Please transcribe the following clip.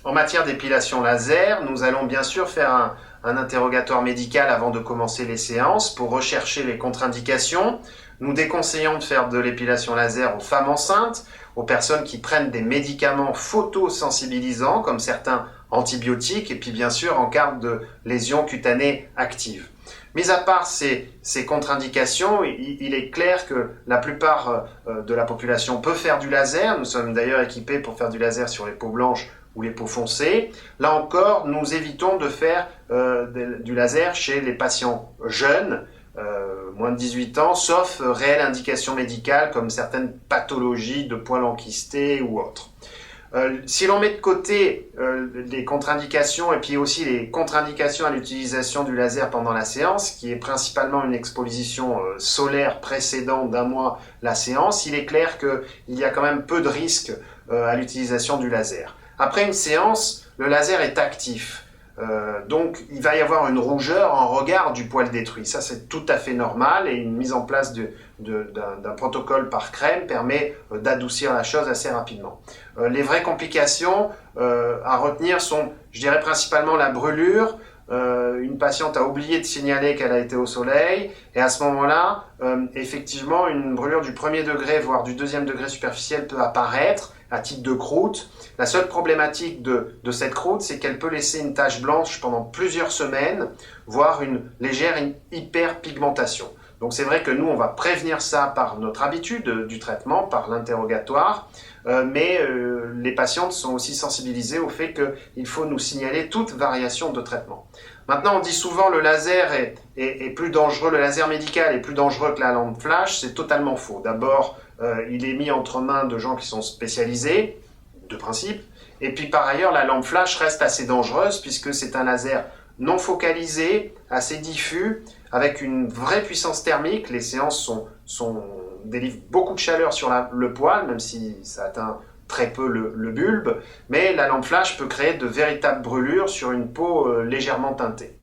En matière d'épilation laser, nous allons bien sûr faire un interrogatoire médical avant de commencer les séances pour rechercher les contre-indications. Nous déconseillons de faire de l'épilation laser aux femmes enceintes, aux personnes qui prennent des médicaments photosensibilisants comme certains antibiotiques et puis bien sûr en cas de lésions cutanées actives. Mis à part ces contre-indications, il est clair que la plupart de la population peut faire du laser. Nous sommes d'ailleurs équipés pour faire du laser sur les peaux blanches ou les peaux foncées. Là encore, nous évitons de faire du laser chez les patients jeunes, moins de 18 ans, sauf réelle indication médicale comme certaines pathologies de poils enquistés ou autres. Si l'on met de côté les contre-indications et puis aussi les contre-indications à l'utilisation du laser pendant la séance, qui est principalement une exposition solaire précédant d'un mois la séance, il est clair qu'il y a quand même peu de risques à l'utilisation du laser. Après une séance, le laser est actif. Donc il va y avoir une rougeur en regard du poil détruit. Ça c'est tout à fait normal et une mise en place d'un protocole par crème permet d'adoucir la chose assez rapidement. Les vraies complications à retenir sont, je dirais principalement la brûlure. Une patiente a oublié de signaler qu'elle a été au soleil et à ce moment-là, effectivement, une brûlure du premier degré voire du deuxième degré superficiel peut apparaître à titre de croûte. La seule problématique de cette croûte, c'est qu'elle peut laisser une tache blanche pendant plusieurs semaines, voire une légère hyperpigmentation. Donc c'est vrai que nous, on va prévenir ça par notre habitude du traitement, par l'interrogatoire, mais les patientes sont aussi sensibilisées au fait qu'il faut nous signaler toute variation de traitement. Maintenant, on dit souvent le laser est plus dangereux, le laser médical est plus dangereux que la lampe flash. C'est totalement faux. D'abord, il est mis entre mains de gens qui sont spécialisés, de principe, et puis par ailleurs, la lampe flash reste assez dangereuse puisque c'est un laser non focalisé, assez diffus, avec une vraie puissance thermique. Les séances délivrent beaucoup de chaleur sur le poil, même si ça atteint très peu le bulbe, mais la lampe flash peut créer de véritables brûlures sur une peau légèrement teintée.